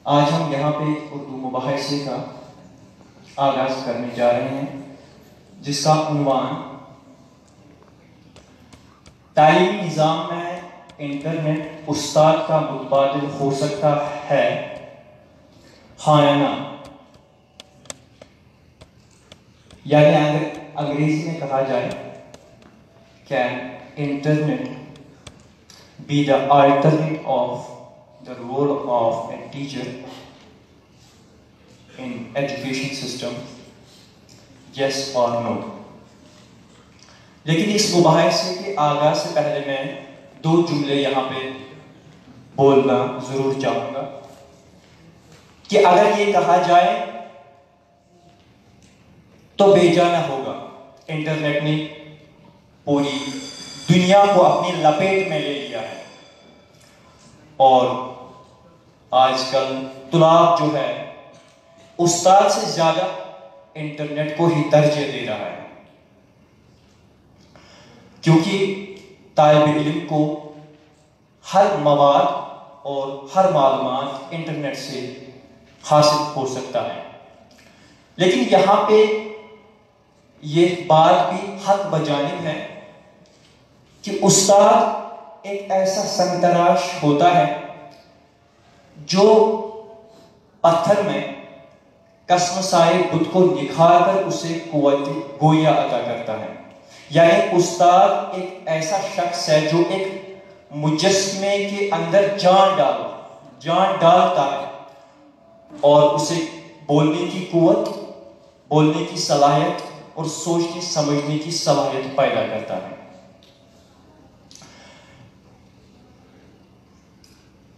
آج ہم یہاں پہ اردو مباحثے کا آغاز کرنے جا رہے ہیں جس کا عنوان تعلیمی نظام میں انٹرنیٹ استاد کا متبادل ہو سکتا ہے ہاں یا نہ، یعنی اگر انگریزی میں کہا جائے can internet be the alternate of the role of a teacher in education system, yes or no؟ لیکن اس مباحثے کے آغاز سے پہلے میں دو جملے یہاں پہ بولنا ضرور چاہوں گا کہ اگر یہ کہا جائے تو بے جانا ہوگا، انٹرنیٹ نے پوری دنیا کو اپنی لپیٹ میں لے لیا ہے اور آج کل طلاب جو ہے استاد سے زیادہ انٹرنیٹ کو ہی ترجیح دے رہا ہے، کیونکہ طالب علم کو ہر مواد اور ہر معلومات انٹرنیٹ سے حاصل ہو سکتا ہے۔ لیکن یہاں پہ یہ بات بھی حق بجانب ہے کہ استاد ایک ایسا سنگ تراش ہوتا ہے جو پتھر میں قسم سائے بت کو نکھار کر اسے قوت گویا عطا کرتا ہے، یعنی استاد ایک ایسا شخص ہے جو ایک مجسمے کے اندر جان ڈالتا ہے اور اسے بولنے کی قوت، بولنے کی صلاحیت اور سوچنے سمجھنے کی صلاحیت پیدا کرتا ہے۔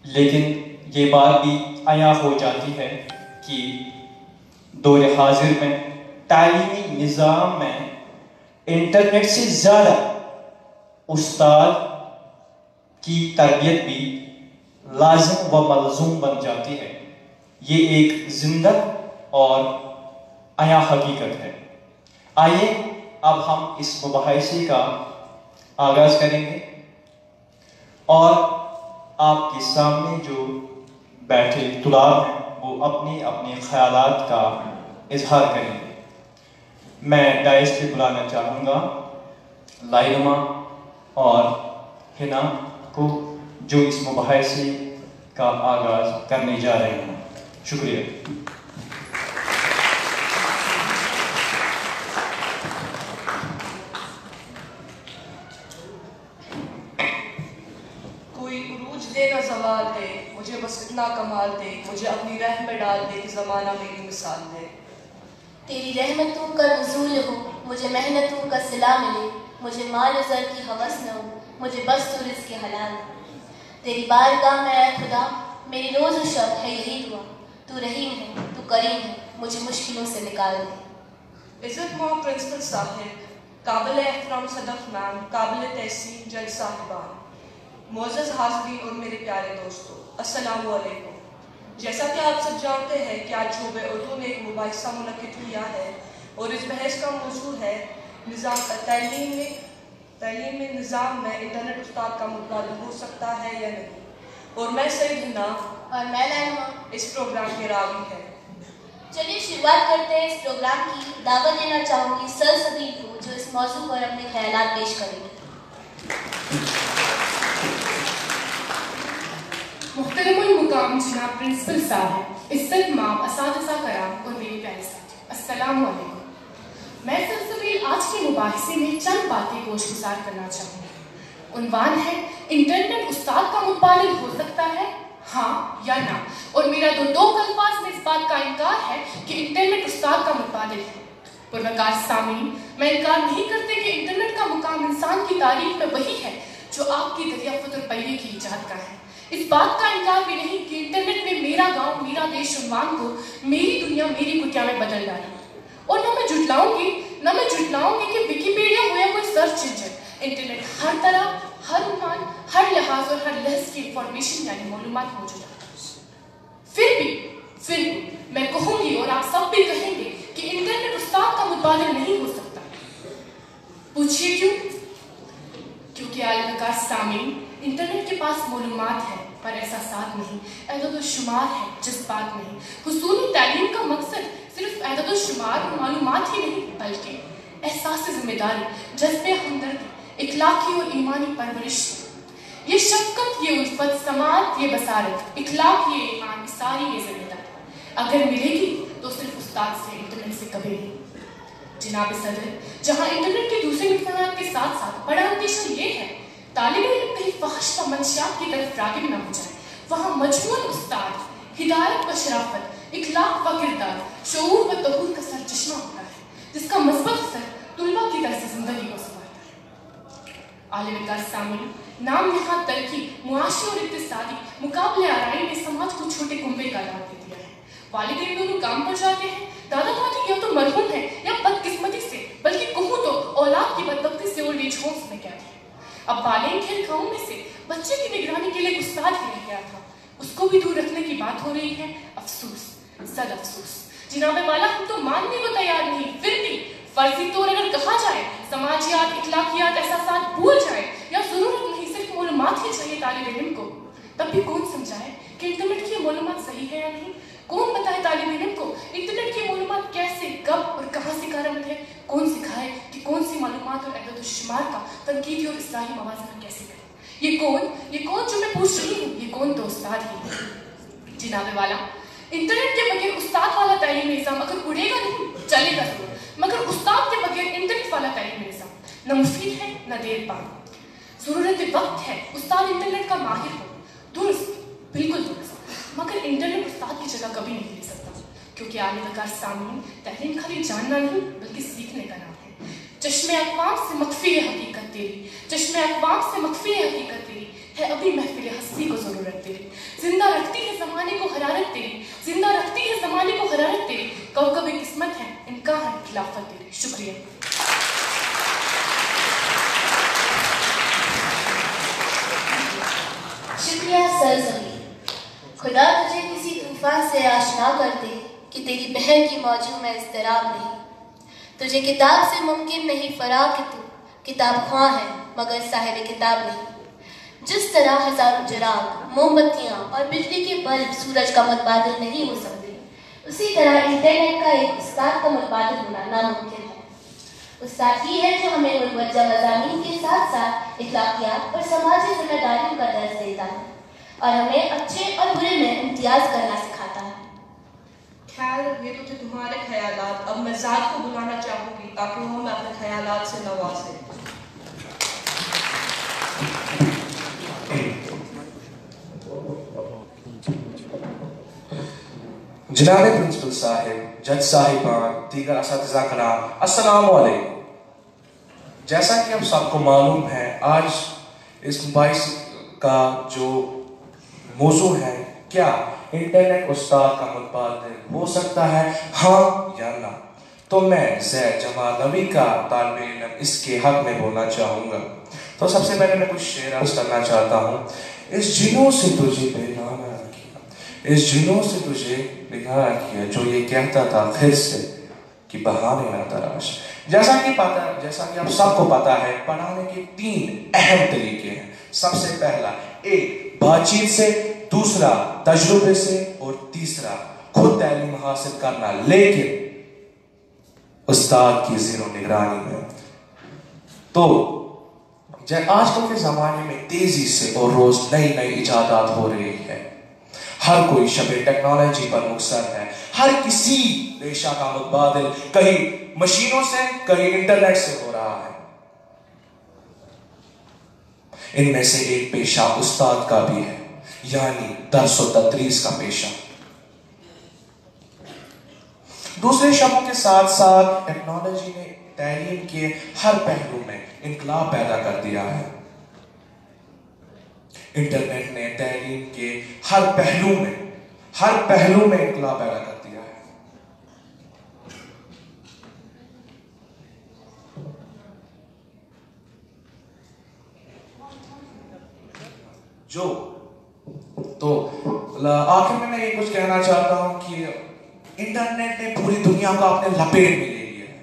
لیکن یہ بات بھی عیاں ہو جاتی ہے کہ دور حاضر میں تعلیمی نظام میں انٹرنیٹ سے زیادہ استاد کی تربیت بھی لازم و ملزوم بن جاتی ہے۔ یہ ایک زندہ اور عیاں حقیقت ہے۔ آئیے اب ہم اس مباحثے کا آغاز کریں گے اور آپ کے سامنے جو بیٹھے طلاب ہیں وہ اپنے اپنے خیالات کا اظہار کریں گے۔ میں ڈائس پہ بلانا چاہوں گا لائلما اور ہنا کو جو اس مباحثے کا آغاز کرنے جا رہے ہیں۔ شکریہ۔ کوئی عروج دے نہ زوال دے، مجھے بس اتنا کمال دے، مجھے اپنی رحم میں ڈال دے کہ زمانہ میری مثال دے۔ تیری رحمتوں کا نزول ہو، مجھے محنتوں کا صلہ ملے، مجھے مال و زر کی ہوس نہ ہو، مجھے بس تو رزق حلال دے۔ تیری بارگاہ میں اے خدا میری روز و شب ہے یہی دعا، تو رحیم ہے تو کریم ہے، مجھے مشکلوں سے نکال دے۔ عزت ماں پرنسپل صاحب، قابل احترام صدف میم، قابل تحسین جج صاحبان، معزز حاضرین اور میرے پیارے دوستو، السلام علیکم۔ جیسا کہ آپ سب جانتے ہیں کہ آج شعبہ اردو نے ایک مباحثہ منعقد کیا ہے اور اس بحث کا موضوع ہے تعلیم میں نظام میں انٹرنیٹ استاد کا متبادل ہو سکتا ہے یا نہیں، اور میں سعید ہنا اور میں لائلما اس پروگرام کے راوی ہیں۔ چلیے شروعات کرتے ہیں اس پروگرام کی۔ دعوت دینا چاہوں گی سلسبیل کو جو اس موضوع پر اپنے خیالات پیش کریں گے۔ محترم المقام جناب پرنسپل صاحب، عزت مآب اساتذہ کرام اور میرے پیارے ساتھی، السلام علیکم۔ میں سلسبیل آج کے مباحثے میں چند باتیں گوشگزار کرنا چاہوں گی۔ عنوان ہے انٹرنیٹ استاد کا متبادل ہو سکتا ہے ہاں یا نہ، اور میرا دو الفاظ میں اس بات کا انکار ہے کہ انٹرنیٹ استاد کا متبادل ہے۔ پروقار سامعین، میں انکار نہیں کرتے کہ انٹرنیٹ کا مقام انسان کی تاریخ میں وہی ہے جو آپ کی دریافت اور پہیے کی ایجاد کا ہے۔ اس بات کا انکار بھی نہیں کہ انٹرنیٹ نے میرا گاؤں میرا دیش عنوان کو میری دنیا میری کٹیا میں بدل ڈالا، اور نہ میں جھٹلاؤں گی کہ ویکیپیڈیا ہو یا کوئی سرچ انجن، انٹرنیٹ ہر طرح، ہر عنوان، ہر لحاظ اور ہر لحظ کی انفارمیشن یعنی معلومات موجود ہے۔ پھر بھی میں کہوں گی اور آپ سب بھی کہیں گے کہ انٹرنیٹ استاد کا متبادل نہیں ہو سکتا۔ پوچھئے کیوں؟ کیونکہ عالم کار سامعین، انٹرنیٹ کے پاس معلومات ہے، پر احساسات نہیں، اعداد و شمار ہے، جذبات نہیں۔ حصول تعلیم کا مقصد صرف اعداد و شمار اور معلومات ہی نہیں، بلکہ احساس ذمہ داری، جذبہ ہمدردی، اخلاقی اور ایمانی پرورش۔ یہ شفقت، یہ الفت، سماعت، یہ بصارت، اخلاق، یہ ایمان، ساری یہ ذمہ داری اگر ملے گی تو صرف استاد سے، انٹرنیٹ سے کبھی نہیں۔ جناب صدر، جہاں انٹرنیٹ کے دوسرے نقصانات کے ساتھ ساتھ بڑا اندیشہ یہ ہے طالب علم کہیں فحش و منشیات کی طرف راغب نہ ہو جائے، وہاں مجموعہ استاد ہدایت و شرافت، اخلاق و کردار، شعور و تحور کا سرچشمہ ہوتا ہے، جس کا مثبت اثر طلباء کی طرز زندگی کو سنوارتا ہے۔ عالم وکاس سامعین، نام نہاد ترقی، معاشی اور اقتصادی مقابلے آرائی نے سماج کو چھوٹے کنبے کا نام دے دیا ہے۔ والدین دونوں کام پر جاتے ہیں، دادا دادی یا تو مرحوم ہیں یا بدقسمتی سے، بلکہ کہوں تو اولاد کی بدبختی سے اولڈ ایج ہومز میں قید ہیں۔ اب والدین کے گھروں میں سے بچے کی نگرانی کے لیے استاد ہی رہ گیا تھا، اس کو بھی دور رکھنے کی بات ہو رہی ہے۔ افسوس، صد افسوس۔ جناب والا، ہم تو ماننے کو تیار نہیں، پھر بھی فرضی طور اگر کہا جائے سماجیات، اخلاقیات، احساسات بھول جائے یا ضرورت نہیں صرف معلومات ہی چاہیے طالب علم کو، تب بھی کون سمجھائے کہ انٹرنیٹ کی معلومات صحیح ہے یا نہیں؟ کون بتائے طالب علم کو انٹرنیٹ کی معلومات کیسے، کب اور کہاں سے کارآمد ہے؟ کون سکھائے کہ کون سی معلومات اور اعداد و شمار کا تنقیدی اور اصلاحی موازنہ کیسے کرے؟ یہ کون جو میں پوچھ رہی ہوں، یہ کون تو استاد ہی ہے۔ جناب والا، انٹرنیٹ کے بغیر استاد والا تعلیمی نظام اگر اڑے گا نہیں، چلے گا ضرور، مگر استاد کے بغیر انٹرنیٹ والا تعلیمی نظام نہ مفید ہے نہ دیر پا۔ ضرورت وقت ہے استاد انٹرنیٹ کا ماہر ہو، درست، بالکل درست، مگر انٹرنیٹ استاد کی جگہ کبھی نہیں لے سکتا، کیونکہ عالم وکاس سامعین، تعلیم خالی جاننا نہیں بلکہ سیکھنے کا نام ہے۔ چشم اقوام سے مخفی حقیقت تیری، چشم اقوام سے مخفی حقیقت تیری ہے، ابھی محفل ہستی کو ضرورت تیری، زندہ رکھتی ہے زمانے کو حرارت تیری، زندہ رکھتی ہے زمانے کو حرارت تیری، کوكب قسمت ہے انکار ہے خلافت تیری۔ شکریہ۔ شکریہ سرزمین، خدا تجھے کسی طوفان سے آشنا کر دے کہ تیری بہن کی موجوں میں اضطراب نہیں۔ تجھے کتاب سے ممکن نہیں فراق کہ تو کتاب خواں ہے مگر صاحب کتاب نہیں۔ جس طرح ہزاروں چراغ، موم بتیاں اور بجلی کے بلب سورج کا متبادل نہیں ہو سکتے، اسی طرح انٹرنیٹ کا ایک استاد کا متبادل ہونا ناممکن ہے۔ استاد ہی ہے جو ہمیں متوجہ مضامین کے ساتھ ساتھ اخلاقیات اور سماجی ذمہ داریوں کا درس دیتا ہے اور ہمیں اچھے اور برے میں امتیاز کرنا سکھاتا ہے۔ خیر، یہ تو تھے تمہارے خیالات، اب میں ذات کو بلانا چاہوں گی تاکہ وہ ہمیں اپنے خیالات سے نوازے۔ جناب پرنسپل صاحب، جج صاحبان، دیگر اساتذہ کرام، السلام علیکم۔ جیسا کہ آپ سب کو معلوم ہے، آج اس مباحث کا جو موضوع ہے، کیا انٹرنیٹ استاد کا متبادل ہو سکتا ہے، ہاں یا نہ؟ تو میں زید جمال نوی کا طالب علم اس کے حق میں بولنا چاہوں گا۔ تو سب سے پہلے میں کچھ شعر عرض کرنا چاہتا ہوں۔ اس جنوں سے تجھے بیگانہ کیا، اس جنوں سے تجھے بیگانہ کیا، جو یہ کہتا تھا خود سے کہ بہانے نہ تراش۔ جیسا کہ آپ سب کو پتا ہے، پڑھانے کے 3 اہم طریقے ہیں۔ سب سے پہلا، ایک بات چیت سے، دوسرا تجربے سے، اور تیسرا خود تعلیم حاصل کرنا، لیکن استاد کی زیر و نگرانی میں۔ تو آج کل کے زمانے میں تیزی سے اور روز نئی ایجادات ہو رہی ہے، ہر کوئی شب ٹیکنالوجی پر مقصر ہے، ہر کسی پیشہ کا متبادل کہیں مشینوں سے کہیں انٹرنیٹ سے ہو رہا ہے۔ ان میں سے ایک پیشہ استاد کا بھی ہے، یعنی درس و تدریس کا پیشہ۔ دوسرے شبوں کے ساتھ ساتھ ٹیکنالوجی نے تعلیم کے ہر پہلو میں انقلاب پیدا کر دیا ہے۔ انٹرنیٹ نے تعلیم کے ہر پہلو میں انقلاب پیدا کر دیا ہے۔ تو آخر میں یہ کچھ کہنا چاہتا ہوں کہ انٹرنیٹ نے پوری دنیا کو اپنے لپیٹ میں لے لیا ہے۔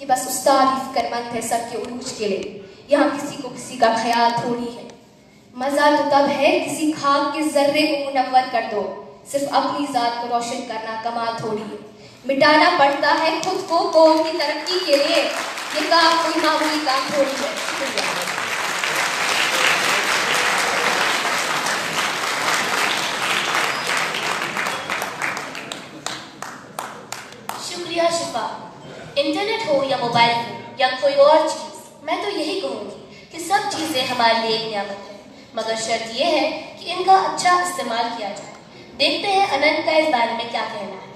کہ بس استاد ہی فکرمند ہے سب کے عروج کے لیے. یہاں کسی کو کسی کا خیال تھوڑی ہے. مزہ تو تب ہے کسی خاک کے ذرے کو منور کر دو. صرف اپنی ذات کو روشن کرنا کمال تھوڑی ہے. مٹانا پڑتا ہے خود کو قوم کی ترقی کے لیے. یہ کام کوئی معمولی کام تھوڑی ہے. شکریہ شفا. انٹرنیٹ ہو یا موبائل ہو یا کوئی اور چیز، میں تو یہی کہوں گی کہ سب چیزیں ہمارے لیے ایک نعمت ہے، مگر شرط یہ ہے کہ ان کا اچھا استعمال کیا جائے. دیکھتے ہیں اننت کا اس بارے میں کیا کہنا ہے.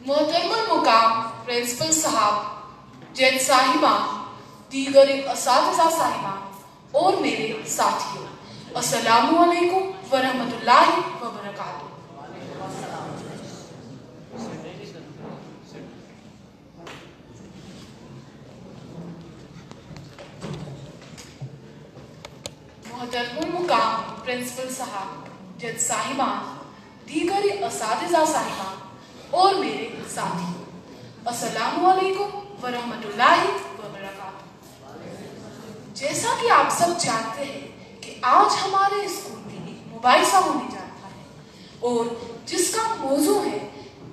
محترم المقام پرنسپل صاحب، جج صاحبان، دیگر اساتذہ صاحبان اور میرے ساتھیوں، السلام علیکم ورحمۃ اللہ وبرکاتہ. محترم المقام پرنسپل صاحب، جج صاحبان، دیگر اساتذہ صاحبان اور میرے ساتھی، السلام علیکم ورحمۃ اللہ وبرکاتہ. جیسا کہ آپ سب جانتے ہیں کہ آج ہمارے اسکول میں ایک مباحثہ ہونے جا رہا ہے اور جس کا موضوع ہے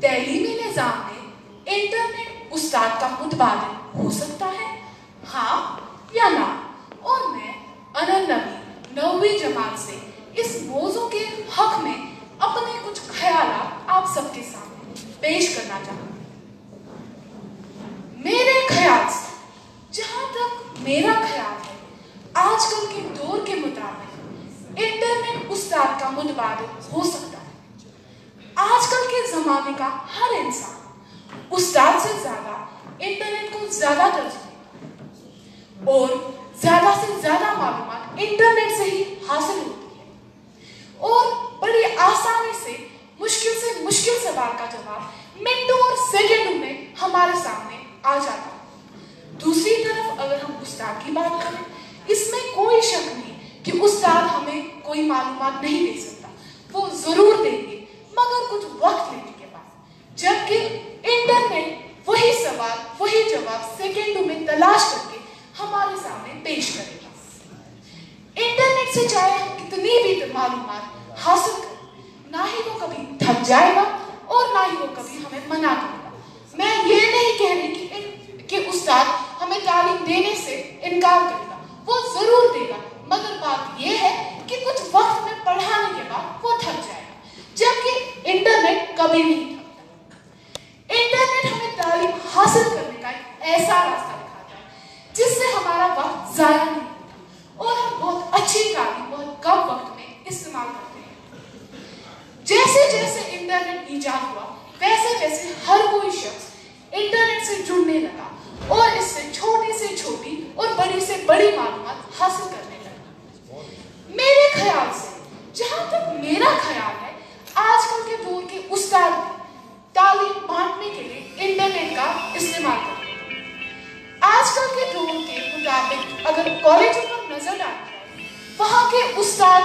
تعلیمی نظام میں انٹرنیٹ استاد کا متبادل ہو سکتا ہے، ہاں یا نہ. اور میں انن نبی 9ویں جماعت سے اس موضوع کے حق میں اپنے کچھ خیالات آپ سب کے سامنے پیش کرنا چاہوں گی. میرے خیال سے، جہاں تک میرا خیال ہے، آج کل کے دور کے مطابق انٹرنیٹ استاد کا متبادل ہو سکتا ہے. آج کل کے زمانے کا ہر انسان استاد سے زیادہ انٹرنیٹ کو زیادہ ترجیح دیتا ہے اور زیادہ سے زیادہ معلومات انٹرنیٹ سے ہی حاصل ہوتی ہے اور بڑی آسانی سے مشکل سوال کا جواب منٹوں اور سیکنڈوں میں ہمارے سامنے آ جاتا ہے. دوسری طرف اگر ہم استاد کی بات کریں، اس میں کوئی شک نہیں کہ استاد ہمیں کوئی معلومات نہیں دے سکتا. وہ ضرور دیں گے مگر کچھ وقت لینے کے بعد، جبکہ انٹرنیٹ وہی سوال وہی جواب سیکنڈوں میں تلاش کر کے ہمارے سامنے پیش کرے گا. انٹرنیٹ سے چاہے ہم کتنی بھی معلومات حاصل کریں، نہ ہی وہ کبھی تھک جائے گا اور نہ ہی وہ کبھی ہمیں منع کرے گا. میں یہ نہیں کہہ رہی کہ استاد ہمیں تعلیم دینے سے انکار کرے گا، وہ ضرور دے گا، مگر بات یہ ہے کہ کچھ وقت میں پڑھانے کے بعد وہ تھک جائے گا، جبکہ انٹرنیٹ کبھی نہیں تھکتا. انٹرنیٹ ہمیں تعلیم حاصل کرنے کا ایک ایسا راستہ دکھاتا ہے جس سے ہمارا وقت ضائع نہیں ہوتا اور ہم بہت اچھی تعلیم بہت کم وقت میں استعمال کرتے ہیں. جیسے جیسے انٹرنیٹ ایجاد ہوا، ویسے ویسے ہر کوئی شخص انٹرنیٹ سے جڑنے لگا اور اس سے چھوٹی سے چھوٹی اور بڑی سے بڑی معلومات حاصل کرنے لگا. میرے خیال سے، جہاں تک میرا خیال ہے، آج کل کے دور کے استاد بھی تعلیم بانٹنے کے لیے انٹرنیٹ کا استعمال کرتے ہیں. آج کل کے دور کے مطابق اگر کالجوں پر نظر ڈالی جائے، وہاں کے استاد